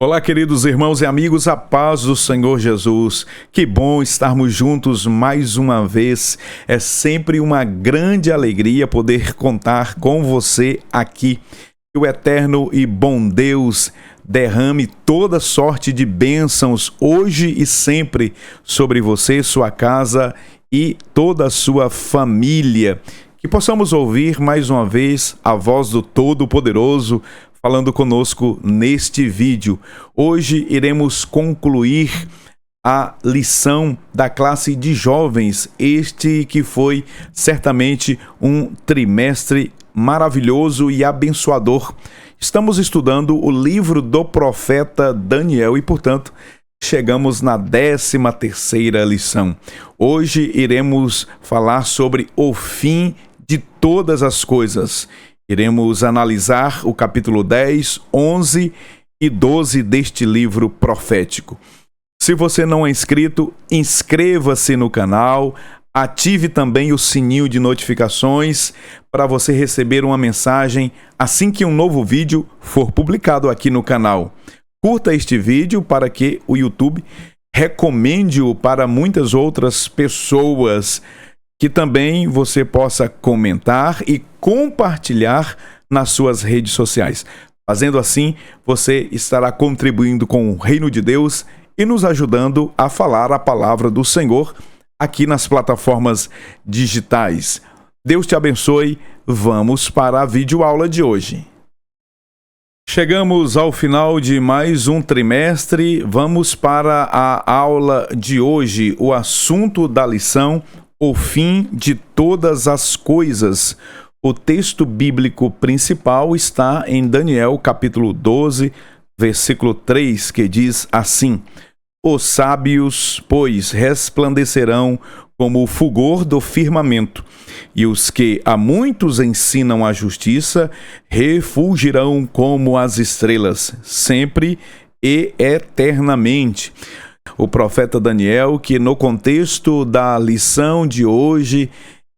Olá, queridos irmãos e amigos, a paz do Senhor Jesus. Que bom estarmos juntos mais uma vez. É sempre uma grande alegria poder contar com você aqui. Que o eterno e bom Deus derrame toda sorte de bênçãos hoje e sempre sobre você, sua casa e toda a sua família. Que possamos ouvir mais uma vez a voz do Todo-Poderoso falando conosco neste vídeo. Hoje iremos concluir a lição da classe de jovens, este que foi certamente um trimestre maravilhoso e abençoador. Estamos estudando o livro do profeta Daniel e, portanto, chegamos na 13ª lição. Hoje iremos falar sobre o fim de todas as coisas. Iremos analisar o capítulo 10, 11 e 12 deste livro profético. Se você não é inscrito, inscreva-se no canal, ative também o sininho de notificações para você receber uma mensagem assim que um novo vídeo for publicado aqui no canal. Curta este vídeo para que o YouTube recomende-o para muitas outras pessoas, que também você possa comentar e compartilhar nas suas redes sociais. Fazendo assim, você estará contribuindo com o reino de Deus e nos ajudando a falar a palavra do Senhor aqui nas plataformas digitais. Deus te abençoe. Vamos para a videoaula de hoje. Chegamos ao final de mais um trimestre. Vamos para a aula de hoje. O assunto da lição: o fim de todas as coisas. O texto bíblico principal está em Daniel, capítulo 12, versículo 3, que diz assim: Os sábios, pois, resplandecerão como o fulgor do firmamento, e os que a muitos ensinam a justiça refulgirão como as estrelas, sempre e eternamente. O profeta Daniel, que no contexto da lição de hoje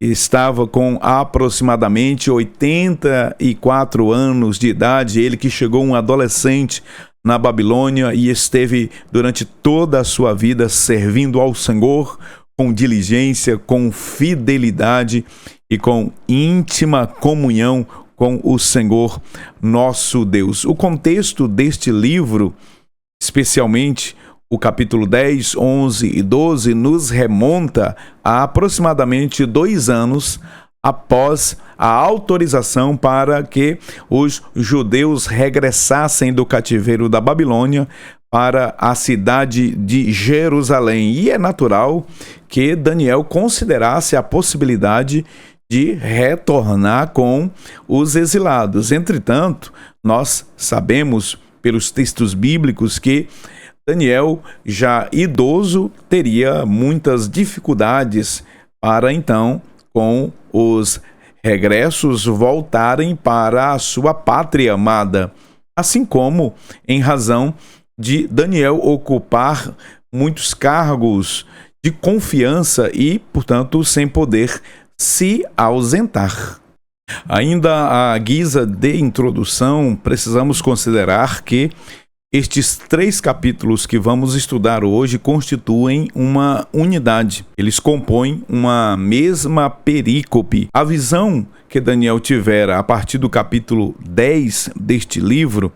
estava com aproximadamente 84 anos de idade, ele que chegou um adolescente na Babilônia e esteve durante toda a sua vida servindo ao Senhor com diligência, com fidelidade e com íntima comunhão com o Senhor nosso Deus. O contexto deste livro, especialmente o capítulo 10, 11 e 12, nos remonta a aproximadamente 2 anos após a autorização para que os judeus regressassem do cativeiro da Babilônia para a cidade de Jerusalém. E é natural que Daniel considerasse a possibilidade de retornar com os exilados. Entretanto, nós sabemos pelos textos bíblicos que Daniel, já idoso, teria muitas dificuldades para então, com os regressos, voltarem para a sua pátria amada, assim como em razão de Daniel ocupar muitos cargos de confiança e, portanto, sem poder se ausentar. Ainda à guisa de introdução, precisamos considerar que estes 3 capítulos que vamos estudar hoje constituem uma unidade. Eles compõem uma mesma perícope. A visão que Daniel tivera a partir do capítulo 10 deste livro,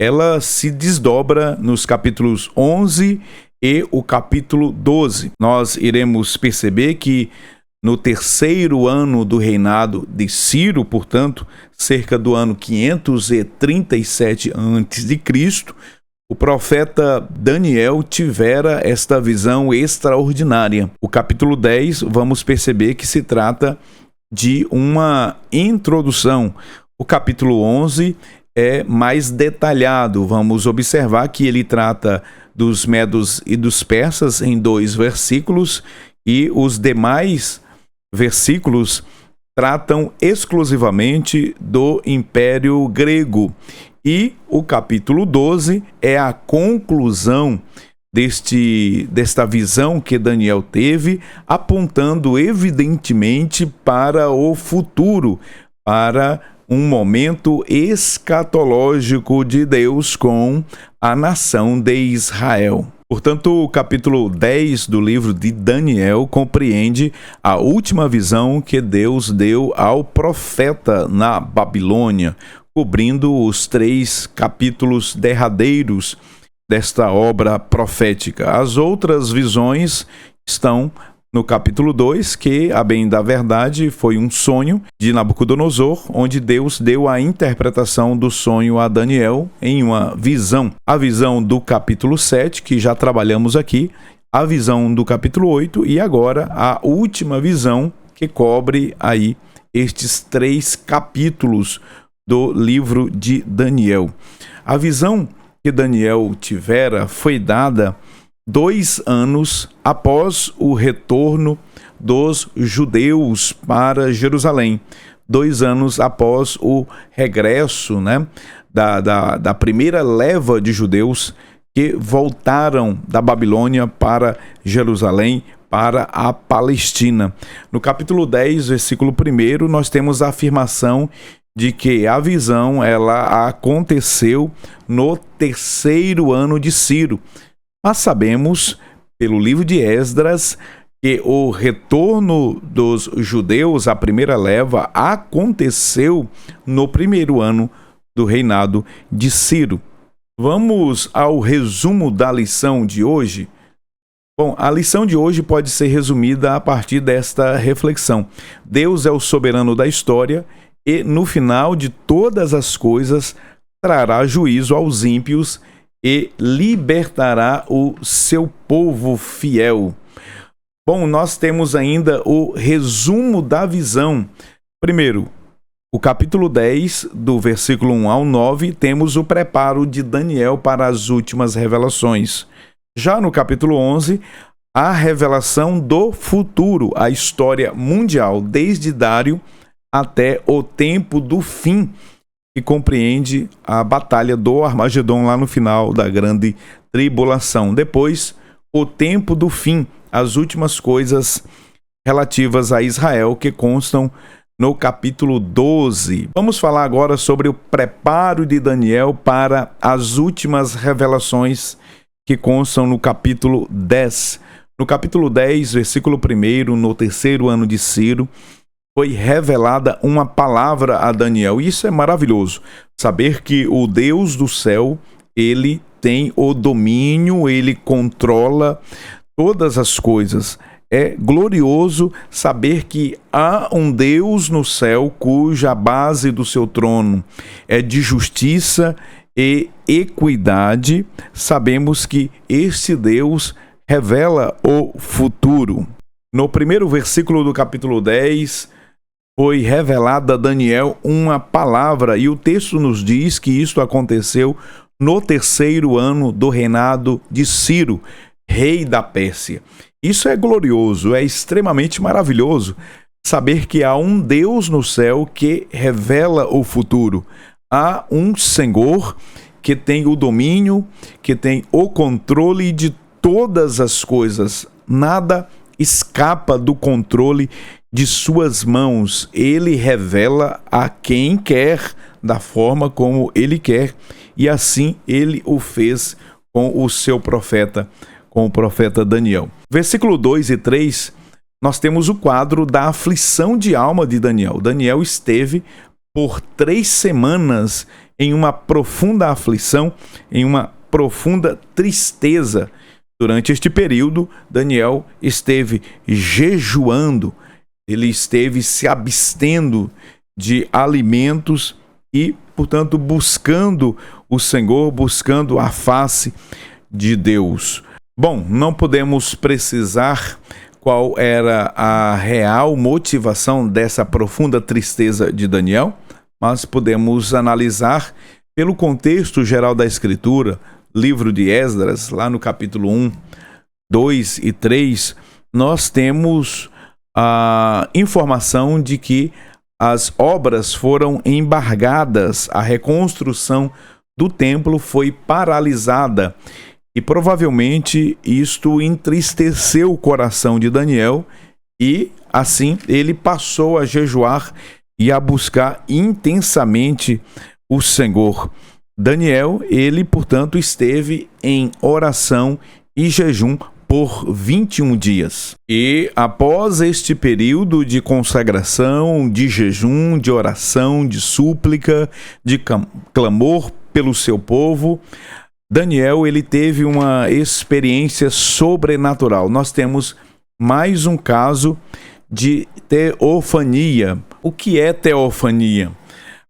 ela se desdobra nos capítulos 11 e o capítulo 12. Nós iremos perceber que no 3º ano do reinado de Ciro, portanto, cerca do ano 537 a.C., o profeta Daniel tivera esta visão extraordinária. O capítulo 10, vamos perceber que se trata de uma introdução. O capítulo 11 é mais detalhado. Vamos observar que ele trata dos medos e dos persas em 2 versículos e os demais versículos tratam exclusivamente do Império Grego. E o capítulo 12 é a conclusão desta visão que Daniel teve, apontando evidentemente para o futuro, para um momento escatológico de Deus com a nação de Israel. Portanto, o capítulo 10 do livro de Daniel compreende a última visão que Deus deu ao profeta na Babilônia, cobrindo os 3 capítulos derradeiros desta obra profética. As outras visões estão no capítulo 2, que, a bem da verdade, foi um sonho de Nabucodonosor, onde Deus deu a interpretação do sonho a Daniel em uma visão. A visão do capítulo 7, que já trabalhamos aqui, a visão do capítulo 8 e agora a última visão que cobre aí estes 3 capítulos do livro de Daniel. A visão que Daniel tivera foi dada 2 anos após o retorno dos judeus para Jerusalém, 2 anos após o regresso, da primeira leva de judeus que voltaram da Babilônia para Jerusalém, para a Palestina. No capítulo 10, versículo 1, nós temos a afirmação de que a visão ela aconteceu no 3º ano de Ciro. Mas sabemos, pelo livro de Esdras, que o retorno dos judeus à primeira leva aconteceu no 1º ano do reinado de Ciro. Vamos ao resumo da lição de hoje? Bom, a lição de hoje pode ser resumida a partir desta reflexão. Deus é o soberano da história e, no final de todas as coisas, trará juízo aos ímpios e libertará o seu povo fiel. Bom, nós temos ainda o resumo da visão. Primeiro, o capítulo 10, do versículo 1 ao 9, temos o preparo de Daniel para as últimas revelações. Já no capítulo 11, a revelação do futuro, a história mundial, desde Dário até o tempo do fim, que compreende a batalha do Armagedon lá no final da grande tribulação. Depois, o tempo do fim, as últimas coisas relativas a Israel que constam no capítulo 12. Vamos falar agora sobre o preparo de Daniel para as últimas revelações que constam no capítulo 10. No capítulo 10, versículo 1, no 3º ano de Ciro, foi revelada uma palavra a Daniel. Isso é maravilhoso, saber que o Deus do céu, ele tem o domínio, ele controla todas as coisas. É glorioso saber que há um Deus no céu cuja base do seu trono é de justiça e equidade. Sabemos que este Deus revela o futuro. No 1º versículo do capítulo 10, foi revelada a Daniel uma palavra, e o texto nos diz que isto aconteceu no 3º ano do reinado de Ciro, rei da Pérsia. Isso é glorioso, é extremamente maravilhoso saber que há um Deus no céu que revela o futuro. Há um Senhor que tem o domínio, que tem o controle de todas as coisas. Nada escapa do controle de suas mãos. Ele revela a quem quer, da forma como ele quer, e assim ele o fez com o seu profeta, com o profeta Daniel. Versículo 2 e 3, nós temos o quadro da aflição de alma de Daniel. Daniel esteve por 3 semanas em uma profunda aflição, em uma profunda tristeza. Durante este período, Daniel esteve jejuando, ele esteve se abstendo de alimentos e, portanto, buscando o Senhor, buscando a face de Deus. Bom, não podemos precisar qual era a real motivação dessa profunda tristeza de Daniel, mas podemos analisar pelo contexto geral da Escritura, livro de Esdras, lá no capítulo 1, 2 e 3, nós temos a informação de que as obras foram embargadas, a reconstrução do templo foi paralisada e provavelmente isto entristeceu o coração de Daniel e assim ele passou a jejuar e a buscar intensamente o Senhor. Daniel, ele, portanto, esteve em oração e jejum por 21 dias. E após este período de consagração, de jejum, de oração, de súplica, de clamor pelo seu povo, Daniel, ele teve uma experiência sobrenatural. Nós temos mais um caso de teofania. O que é teofania?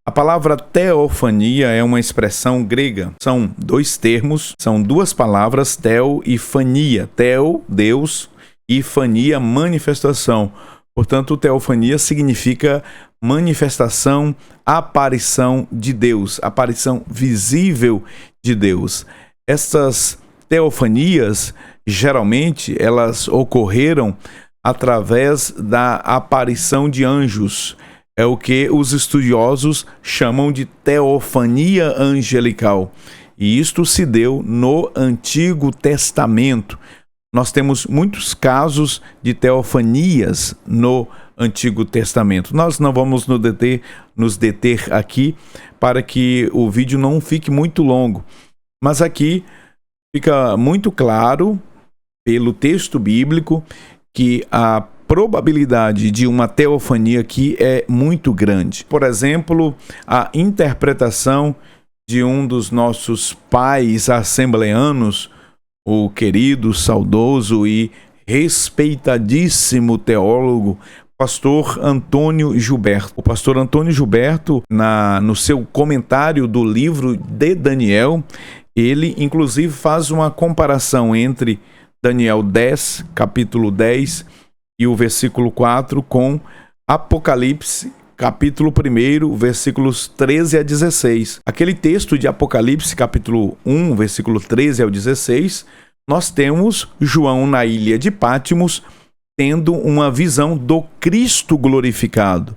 A palavra teofania é uma expressão grega. São dois termos, são duas palavras, teo e fania. Teo, Deus, e fania, manifestação. Portanto, teofania significa manifestação, aparição de Deus, aparição visível de Deus. Essas teofanias, geralmente, elas ocorreram através da aparição de anjos. É o que os estudiosos chamam de teofania angelical. E isto se deu no Antigo Testamento. Nós temos muitos casos de teofanias no Antigo Testamento. Nós não vamos nos deter aqui para que o vídeo não fique muito longo. Mas aqui fica muito claro, pelo texto bíblico, que a probabilidade de uma teofania aqui é muito grande. Por exemplo, a interpretação de um dos nossos pais assembleanos, o querido, saudoso e respeitadíssimo teólogo, pastor Antônio Gilberto. O pastor Antônio Gilberto, no seu comentário do livro de Daniel, ele inclusive faz uma comparação entre Daniel 10, capítulo 10, e o versículo 4 com Apocalipse, capítulo 1, versículos 13 a 16. Aquele texto de Apocalipse, capítulo 1, versículo 13 ao 16, nós temos João na ilha de Patmos tendo uma visão do Cristo glorificado.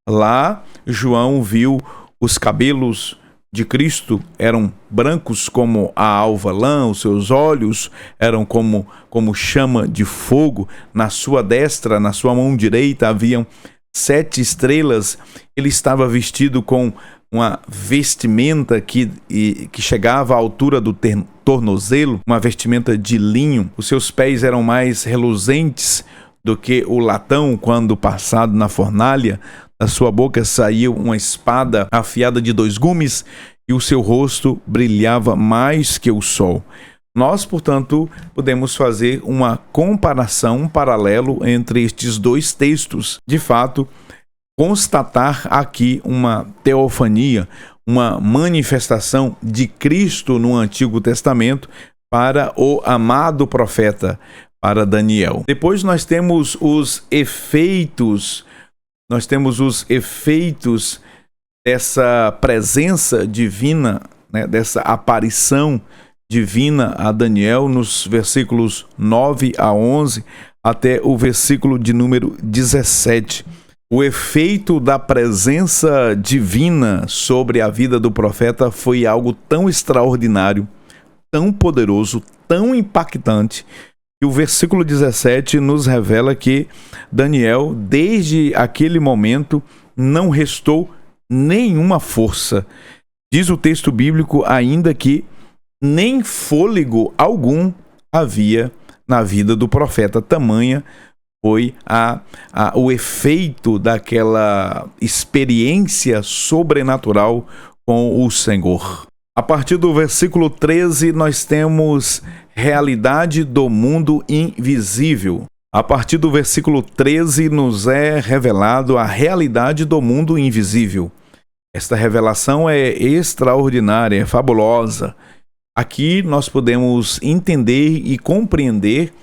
Lá, João viu os cabelos de Cristo eram brancos como a alva lã, os seus olhos eram como chama de fogo, na sua destra, na sua mão direita haviam 7 estrelas, ele estava vestido com uma vestimenta que chegava à altura do tornozelo, uma vestimenta de linho, os seus pés eram mais reluzentes do que o latão quando passado na fornalha. Da sua boca saía uma espada afiada de 2 gumes e o seu rosto brilhava mais que o sol. Nós, portanto, podemos fazer uma comparação, um paralelo entre estes dois textos. De fato, constatar aqui uma teofania, uma manifestação de Cristo no Antigo Testamento para o amado profeta, para Daniel. Depois nós temos os efeitos dessa presença divina, né, dessa aparição divina a Daniel nos versículos 9 a 11 até o versículo de número 17. O efeito da presença divina sobre a vida do profeta foi algo tão extraordinário, tão poderoso, tão impactante, e o versículo 17 nos revela que Daniel, desde aquele momento, não restou nenhuma força. Diz o texto bíblico ainda que nem fôlego algum havia na vida do profeta. Tamanha foi o efeito daquela experiência sobrenatural com o Senhor. A partir do versículo 13, nós temos realidade do mundo invisível. A partir do versículo 13, nos é revelado a realidade do mundo invisível. Esta revelação é extraordinária, é fabulosa. Aqui nós podemos entender e compreender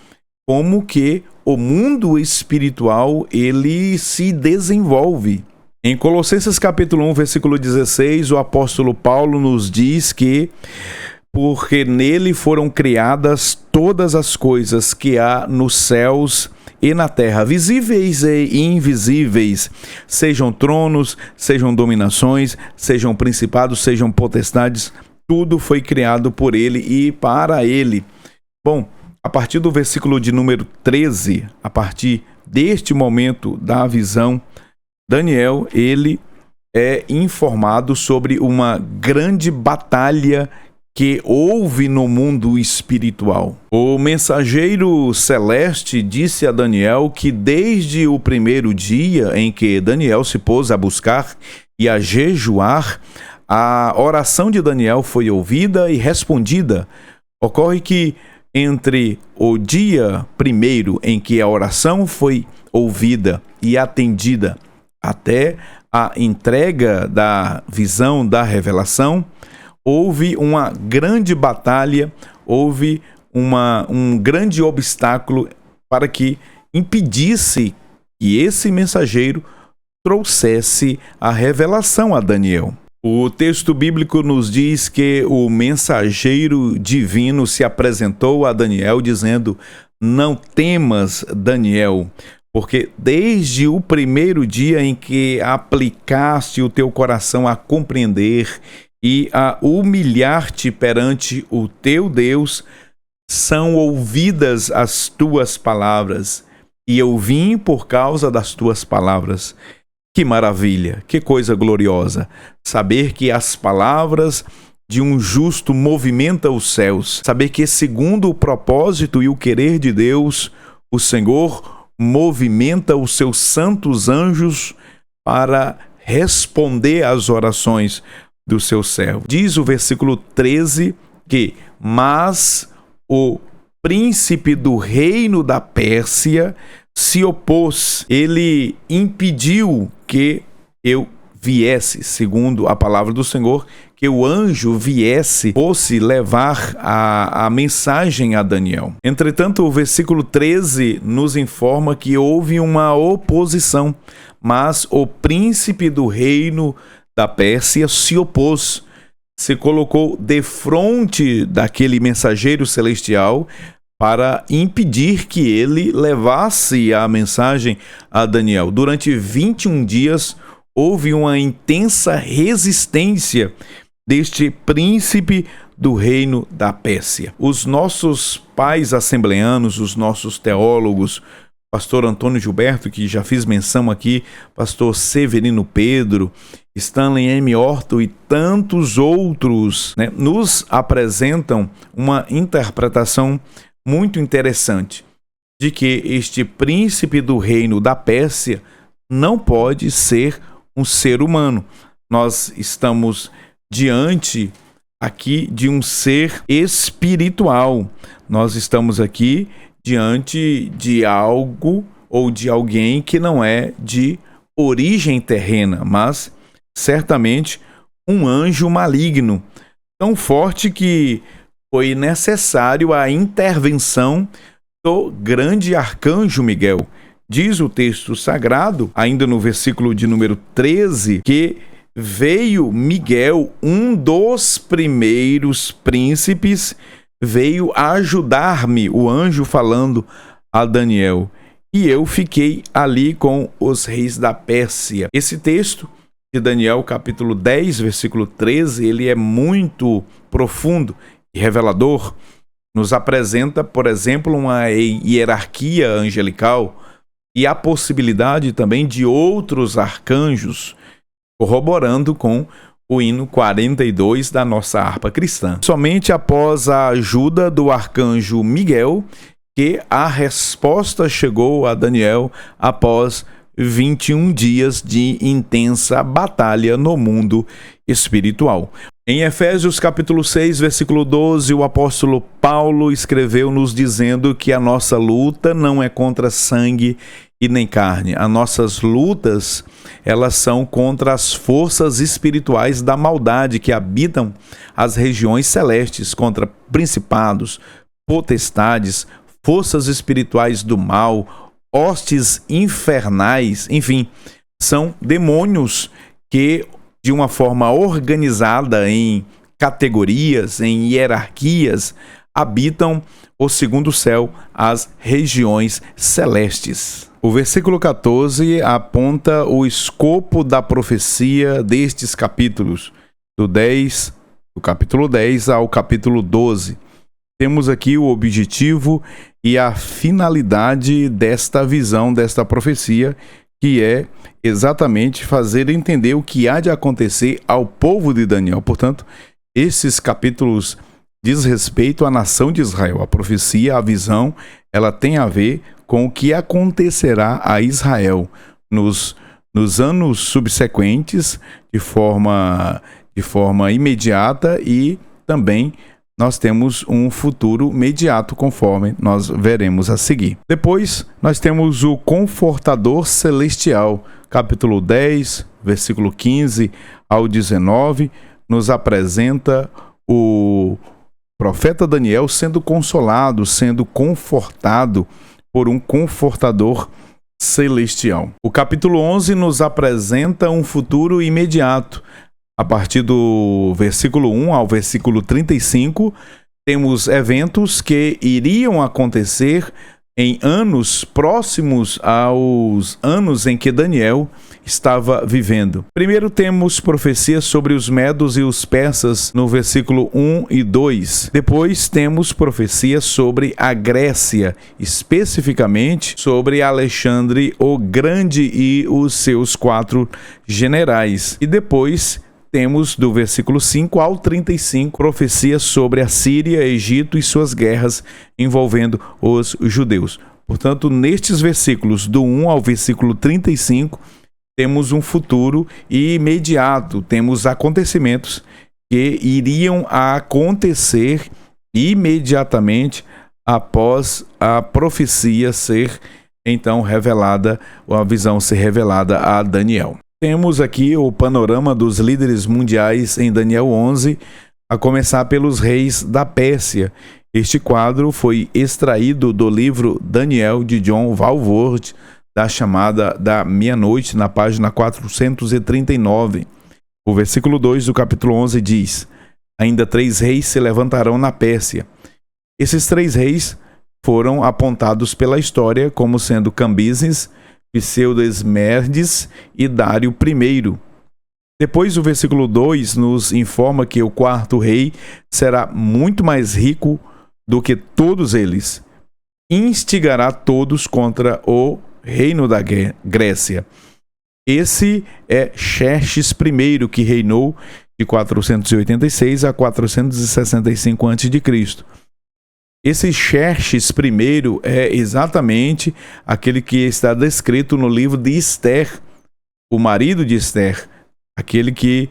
como que o mundo espiritual ele se desenvolve. Em Colossenses capítulo 1, versículo 16, o apóstolo Paulo nos diz que porque nele foram criadas todas as coisas que há nos céus e na terra, visíveis e invisíveis, sejam tronos, sejam dominações, sejam principados, sejam potestades, tudo foi criado por ele e para ele. Bom, a partir do versículo de número 13, a partir deste momento da visão, Daniel, ele é informado sobre uma grande batalha que houve no mundo espiritual. O mensageiro celeste disse a Daniel que desde o primeiro dia em que Daniel se pôs a buscar e a jejuar, a oração de Daniel foi ouvida e respondida. Ocorre que entre o dia primeiro em que a oração foi ouvida e atendida até a entrega da visão da revelação, houve uma grande batalha, houve um grande obstáculo para que impedisse que esse mensageiro trouxesse a revelação a Daniel. O texto bíblico nos diz que o mensageiro divino se apresentou a Daniel dizendo: "Não temas, Daniel, porque desde o primeiro dia em que aplicaste o teu coração a compreender e a humilhar-te perante o teu Deus, são ouvidas as tuas palavras, e eu vim por causa das tuas palavras." Que maravilha, que coisa gloriosa, saber que as palavras de um justo movimentam os céus, saber que segundo o propósito e o querer de Deus, o Senhor movimenta os seus santos anjos para responder às orações do seu servo. Diz o versículo 13 que: "Mas o príncipe do reino da Pérsia se opôs, ele impediu que eu viesse", segundo a palavra do Senhor, que o anjo viesse, fosse levar a mensagem a Daniel. Entretanto, o versículo 13 nos informa que houve uma oposição, mas o príncipe do reino da Pérsia se opôs, se colocou defronte daquele mensageiro celestial para impedir que ele levasse a mensagem a Daniel. Durante 21 dias, houve uma intensa resistência deste príncipe do reino da Pérsia. Os nossos pais assembleanos, os nossos teólogos, pastor Antônio Gilberto, que já fiz menção aqui, pastor Severino Pedro, Stanley M. Orton e tantos outros, nos apresentam uma interpretação muito interessante de que este príncipe do reino da Pérsia não pode ser um ser humano. Nós estamos diante aqui de um ser espiritual. Nós estamos aqui diante de algo ou de alguém que não é de origem terrena, mas certamente um anjo maligno, tão forte que foi necessário a intervenção do grande arcanjo Miguel. Diz o texto sagrado, ainda no versículo de número 13, que veio Miguel, um dos primeiros príncipes, veio ajudar-me, o anjo falando a Daniel, e eu fiquei ali com os reis da Pérsia. Esse texto de Daniel, capítulo 10, versículo 13, ele é muito profundo e revelador. Nos apresenta, por exemplo, uma hierarquia angelical e a possibilidade também de outros arcanjos, corroborando com o hino 42 da nossa harpa cristã. Somente após a ajuda do arcanjo Miguel que a resposta chegou a Daniel após 21 dias de intensa batalha no mundo espiritual. Em Efésios capítulo 6, versículo 12, o apóstolo Paulo escreveu nos dizendo que a nossa luta não é contra sangue e nem carne. As nossas lutas, elas são contra as forças espirituais da maldade que habitam as regiões celestes, contra principados, potestades, forças espirituais do mal, hostes infernais, enfim, são demônios que, de uma forma organizada em categorias, em hierarquias, habitam o segundo céu, as regiões celestes. O versículo 14 aponta o escopo da profecia destes capítulos, do capítulo 10 ao capítulo 12. Temos aqui o objetivo e a finalidade desta visão, desta profecia, que é exatamente fazer entender o que há de acontecer ao povo de Daniel. Portanto, esses capítulos diz respeito à nação de Israel. A profecia, a visão, ela tem a ver com o que acontecerá a Israel nos anos subsequentes, de forma imediata, e também nós temos um futuro imediato, conforme nós veremos a seguir. Depois, nós temos o Confortador Celestial, capítulo 10, versículo 15 ao 19, nos apresenta o profeta Daniel sendo consolado, sendo confortado por um confortador celestial. O capítulo 11 nos apresenta um futuro imediato. A partir do versículo 1 ao versículo 35, temos eventos que iriam acontecer em anos próximos aos anos em que Daniel estava vivendo. Primeiro temos profecias sobre os medos e os persas no versículo 1 e 2. Depois temos profecias sobre a Grécia, especificamente sobre Alexandre o Grande e os seus 4 generais. E depois temos do versículo 5 ao 35 profecias sobre a Síria, Egito e suas guerras envolvendo os judeus. Portanto, nestes versículos do 1 ao versículo 35, temos um futuro imediato, temos acontecimentos que iriam acontecer imediatamente após a profecia ser então revelada, ou a visão ser revelada a Daniel. Temos aqui o panorama dos líderes mundiais em Daniel 11, a começar pelos reis da Pérsia. Este quadro foi extraído do livro Daniel de John Walvoord, da chamada da meia-noite, na página 439. O versículo 2 do capítulo 11 diz: ainda 3 reis se levantarão na Pérsia. Esses 3 reis foram apontados pela história como sendo Cambises, Pseudo-Esmerdes e Dário I. Depois o versículo 2 nos informa que o 4º rei será muito mais rico do que todos eles. Instigará todos contra o reino da Grécia. Esse é Xerxes I, que reinou de 486 a 465 a.C. Esse Xerxes I é exatamente aquele que está descrito no livro de Esther, o marido de Esther, aquele que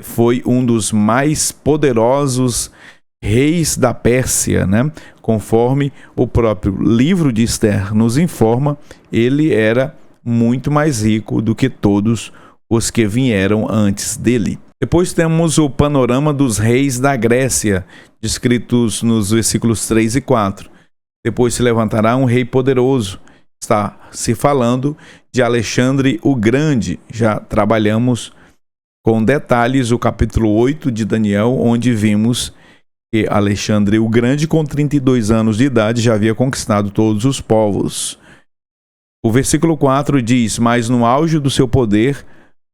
foi um dos mais poderosos reis da Pérsia, né? Conforme o próprio livro de Esther nos informa, ele era muito mais rico do que todos os que vieram antes dele. Depois temos o panorama dos reis da Grécia, descritos nos versículos 3 e 4. Depois se levantará um rei poderoso. Está se falando de Alexandre o Grande. Já trabalhamos com detalhes o capítulo 8 de Daniel, onde vimos que Alexandre o Grande, com 32 anos de idade, já havia conquistado todos os povos. O versículo 4 diz: mas no auge do seu poder,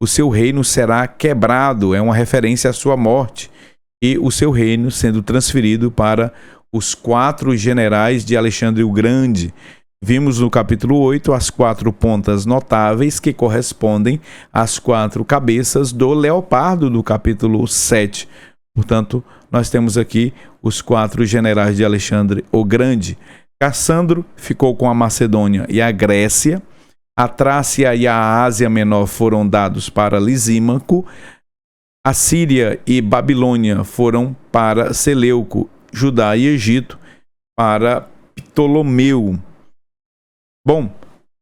o seu reino será quebrado. É uma referência à sua morte, e o seu reino sendo transferido para os 4 generais de Alexandre o Grande. Vimos no capítulo 8 as 4 pontas notáveis que correspondem às 4 cabeças do leopardo do capítulo 7. Portanto, nós temos aqui os 4 generais de Alexandre o Grande. Cassandro ficou com a Macedônia e a Grécia. A Trácia e a Ásia Menor foram dados para Lisímaco. A Síria e Babilônia foram para Seleuco. Judá e Egito para Ptolomeu. Bom,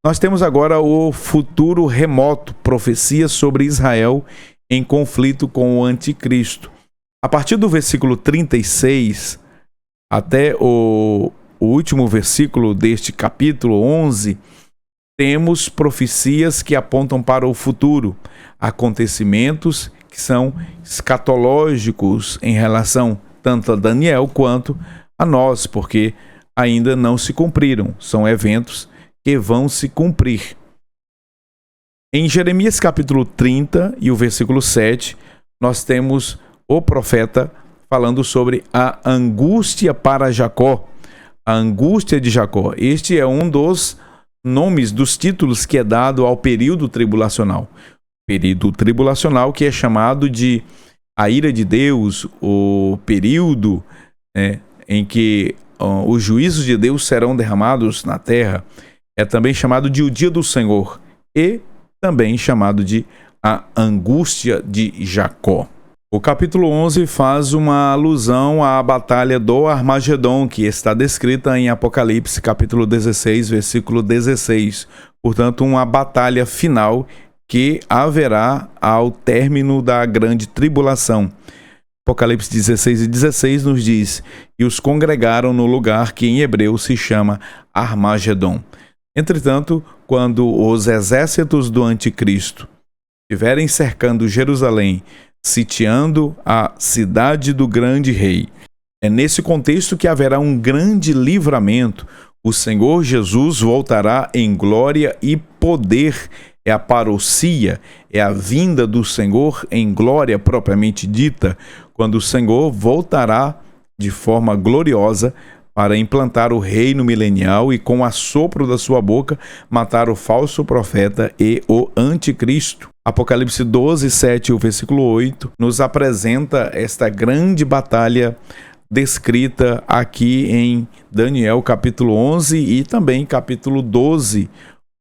nós temos agora o futuro remoto, profecias sobre Israel em conflito com o anticristo. A partir do versículo 36 até o último versículo deste capítulo 11, temos profecias que apontam para o futuro, acontecimentos que são escatológicos em relação tanto a Daniel quanto a nós, porque ainda não se cumpriram, são eventos que vão se cumprir. Em Jeremias capítulo 30 e o versículo 7, nós temos o profeta falando sobre a angústia para Jacó, a angústia de Jacó. Este é um dos nomes dos títulos que é dado ao período tribulacional. Período tribulacional que é chamado de a ira de Deus, o período em que os juízos de Deus serão derramados na terra, é também chamado de o dia do Senhor e também chamado de a angústia de Jacó. O capítulo 11 faz uma alusão à batalha do Armagedon, que está descrita em Apocalipse, capítulo 16, versículo 16. Portanto, uma batalha final que haverá ao término da grande tribulação. Apocalipse 16 e 16 nos diz: e os congregaram no lugar que em hebreu se chama Armagedon. Entretanto, quando os exércitos do anticristo estiverem cercando Jerusalém, sitiando a cidade do grande rei, é nesse contexto que haverá um grande livramento. O Senhor Jesus voltará em glória e poder. É a parousia, é a vinda do Senhor em glória propriamente dita, quando o Senhor voltará de forma gloriosa para implantar o reino milenial e com o assopro da sua boca matar o falso profeta e o anticristo. Apocalipse 12, 7, o versículo 8, nos apresenta esta grande batalha descrita aqui em Daniel capítulo 11 e também capítulo 12,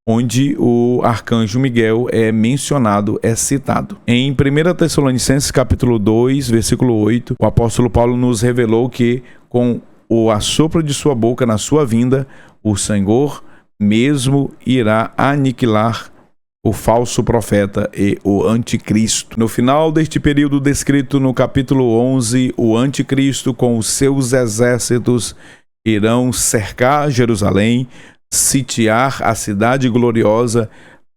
onde o arcanjo Miguel é mencionado, é citado. Em 1 Tessalonicenses capítulo 2, versículo 8, o apóstolo Paulo nos revelou que com o assopro de sua boca na sua vinda, o Senhor mesmo irá aniquilar o falso profeta e o anticristo. No final deste período descrito no capítulo 11, o anticristo com os seus exércitos irão cercar Jerusalém, sitiar a cidade gloriosa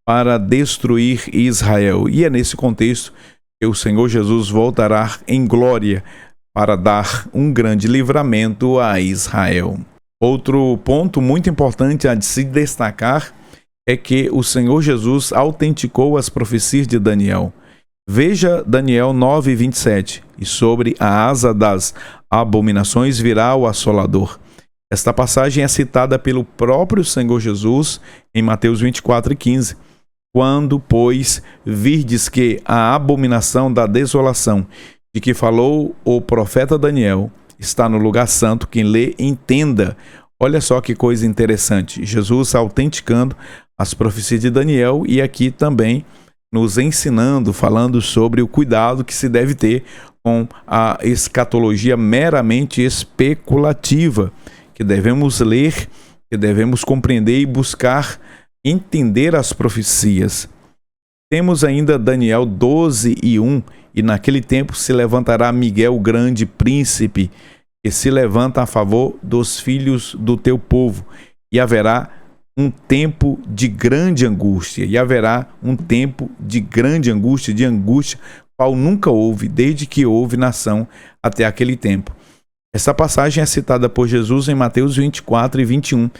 para destruir Israel. E é nesse contexto que o Senhor Jesus voltará em glória para dar um grande livramento a Israel. Outro ponto muito importante a de se destacar é que o Senhor Jesus autenticou as profecias de Daniel. Veja Daniel 9, 27. E sobre a asa das abominações virá o assolador. Esta passagem é citada pelo próprio Senhor Jesus em Mateus 24 e 15. Quando, pois, virdes que a abominação da desolação, de que falou o profeta Daniel, está no lugar santo, quem lê, entenda. Olha só que coisa interessante. Jesus autenticando as profecias de Daniel e aqui também nos ensinando, falando sobre o cuidado que se deve ter com a escatologia meramente especulativa, que devemos ler, que devemos compreender e buscar entender as profecias. Temos ainda Daniel 12 e 1, e naquele tempo se levantará Miguel, o grande príncipe, que se levanta a favor dos filhos do teu povo, e haverá um tempo de grande angústia, de angústia, qual nunca houve, desde que houve nação até aquele tempo. Essa passagem é citada por Jesus em Mateus 24 e 21,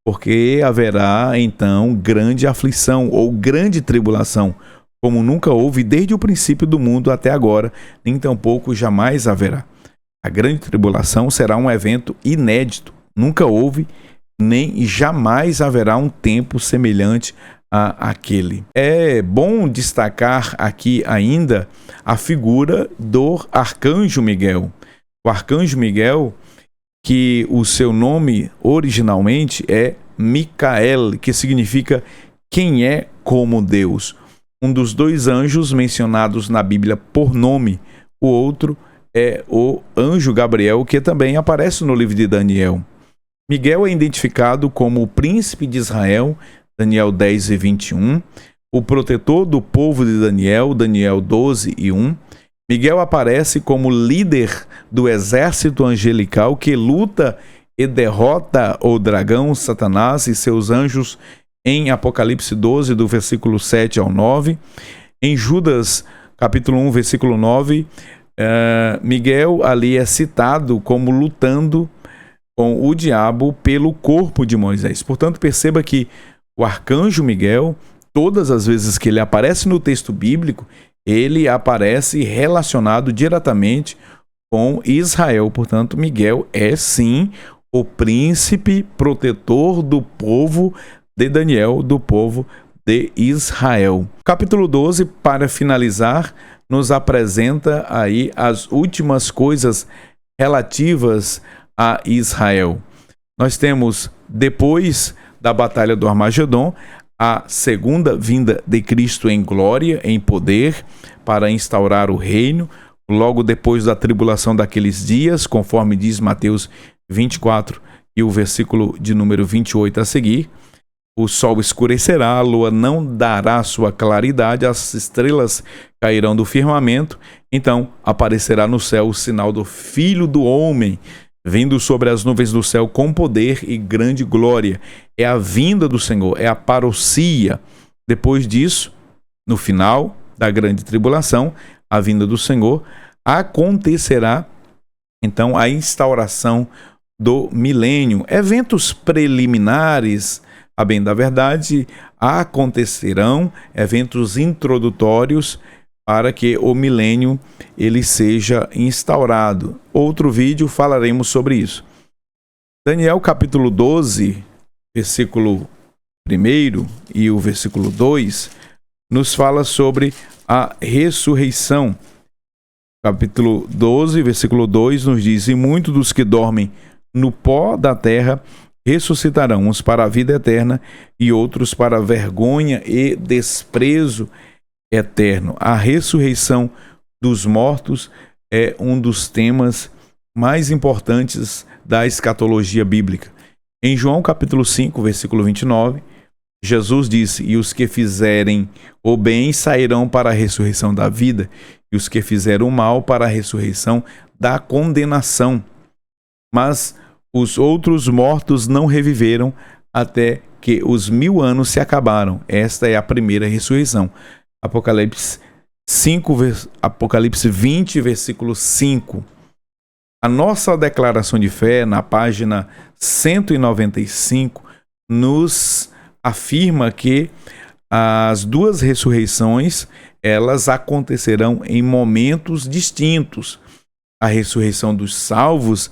porque haverá então grande aflição ou grande tribulação, como nunca houve desde o princípio do mundo até agora, nem tampouco jamais haverá. A grande tribulação será um evento inédito, nunca houve, nem jamais haverá um tempo semelhante àquele. É bom destacar aqui ainda a figura do arcanjo Miguel. O arcanjo Miguel, que o seu nome originalmente é Micael, que significa quem é como Deus. Um dos dois anjos mencionados na Bíblia por nome, o outro é o anjo Gabriel, que também aparece no livro de Daniel. Miguel é identificado como o príncipe de Israel, Daniel 10 e 21, o protetor do povo de Daniel, Daniel 12 e 1. Miguel aparece como líder do exército angelical que luta e derrota o dragão Satanás e seus anjos em Apocalipse 12, do versículo 7 ao 9. Em Judas, capítulo 1, versículo 9, Miguel ali é citado como lutando com o diabo pelo corpo de Moisés. Portanto, perceba que o arcanjo Miguel, todas as vezes que ele aparece no texto bíblico, ele aparece relacionado diretamente com Israel. Portanto, Miguel é sim o príncipe protetor do povo de Daniel do povo de Israel. Capítulo 12, para finalizar, nos apresenta aí as últimas coisas relativas a Israel. Nós temos, depois da batalha do Armagedon, a segunda vinda de Cristo em glória, em poder, para instaurar o reino, logo depois da tribulação daqueles dias, conforme diz Mateus 24 e o versículo de número 28 a seguir. O sol escurecerá, a lua não dará sua claridade, as estrelas cairão do firmamento, então aparecerá no céu o sinal do Filho do Homem, vindo sobre as nuvens do céu com poder e grande glória. É a vinda do Senhor, é a parousia. Depois disso, no final da grande tribulação, a vinda do Senhor, acontecerá então a instauração do milênio. Eventos preliminares, a bem da verdade, acontecerão, eventos introdutórios para que o milênio ele seja instaurado. Outro vídeo falaremos sobre isso. Daniel capítulo 12, versículo 1 e o versículo 2 nos fala sobre a ressurreição. Capítulo 12, versículo 2 nos diz: e muitos dos que dormem no pó da terra ressuscitarão, uns para a vida eterna e outros para a vergonha e desprezo eterno. A ressurreição dos mortos é um dos temas mais importantes da escatologia bíblica. Em João capítulo 5, versículo 29, Jesus disse: e os que fizerem o bem sairão para a ressurreição da vida, e os que fizeram o mal para a ressurreição da condenação. Mas os outros mortos não reviveram até que os 1000 anos se acabaram. Esta é a primeira ressurreição. Apocalipse 20, versículo 5. A nossa declaração de fé, na página 195, nos afirma que as duas ressurreições, elas acontecerão em momentos distintos. A ressurreição dos salvos,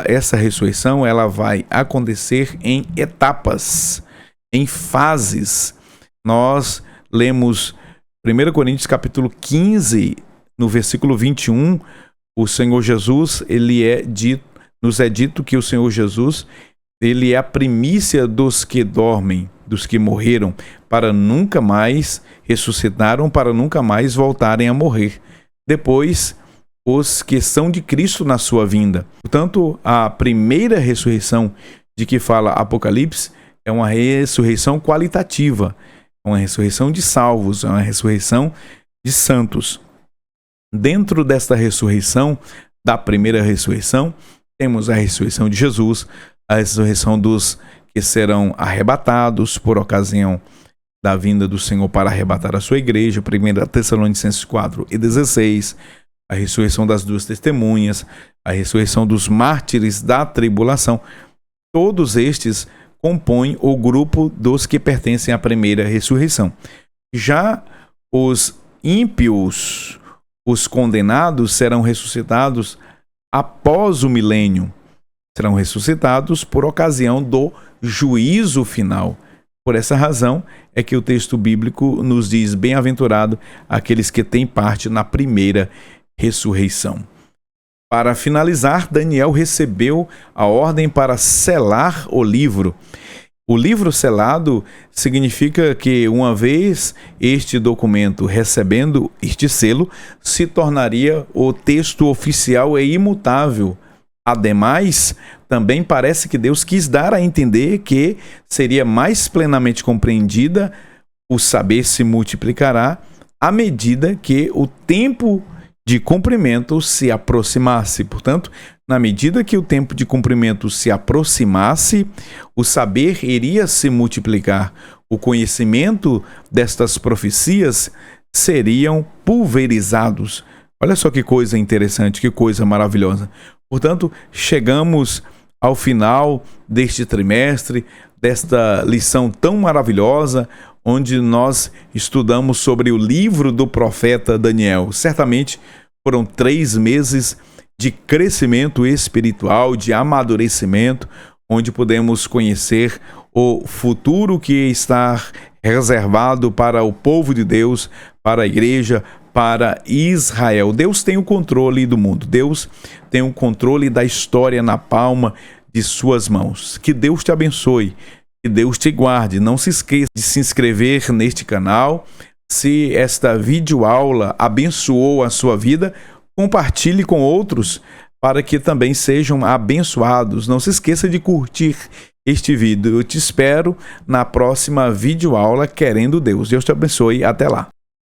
essa ressurreição ela vai acontecer em etapas, em fases. Nós lemos 1 Coríntios capítulo 15, no versículo 21, o Senhor Jesus, nos é dito que o Senhor Jesus, ele é a primícia dos que dormem, dos que morreram, para nunca mais ressuscitaram, para nunca mais voltarem a morrer. Depois, os que são de Cristo na sua vinda. Portanto, a primeira ressurreição de que fala Apocalipse é uma ressurreição qualitativa, é uma ressurreição de salvos, é uma ressurreição de santos. Dentro desta ressurreição, da primeira ressurreição, temos a ressurreição de Jesus, a ressurreição dos que serão arrebatados por ocasião da vinda do Senhor para arrebatar a sua igreja, 1 Tessalonicenses 4:16, a ressurreição das duas testemunhas, a ressurreição dos mártires da tribulação. Todos estes compõem o grupo dos que pertencem à primeira ressurreição. Já os ímpios, os condenados, serão ressuscitados após o milênio. Serão ressuscitados por ocasião do juízo final. Por essa razão é que o texto bíblico nos diz: bem-aventurado aqueles que têm parte na primeira ressurreição. Para finalizar, Daniel recebeu a ordem para selar o livro. O livro selado significa que, uma vez este documento recebendo este selo, se tornaria o texto oficial e imutável. Ademais, também parece que Deus quis dar a entender que seria mais plenamente compreendida, o saber se multiplicará à medida que o tempo de cumprimento se aproximasse. Portanto, na medida que o tempo de cumprimento se aproximasse, o saber iria se multiplicar. O conhecimento destas profecias seriam pulverizados. Olha só que coisa interessante, que coisa maravilhosa. Portanto, chegamos ao final deste trimestre, desta lição tão maravilhosa, onde nós estudamos sobre o livro do profeta Daniel. Certamente foram 3 meses de crescimento espiritual, de amadurecimento, onde podemos conhecer o futuro que está reservado para o povo de Deus, para a igreja, para Israel. Deus tem o controle do mundo. Deus tem o controle da história na palma de suas mãos. Que Deus te abençoe. Que Deus te guarde. Não se esqueça de se inscrever neste canal. Se esta videoaula abençoou a sua vida, compartilhe com outros para que também sejam abençoados. Não se esqueça de curtir este vídeo. Eu te espero na próxima videoaula, querendo Deus. Deus te abençoe. Até lá.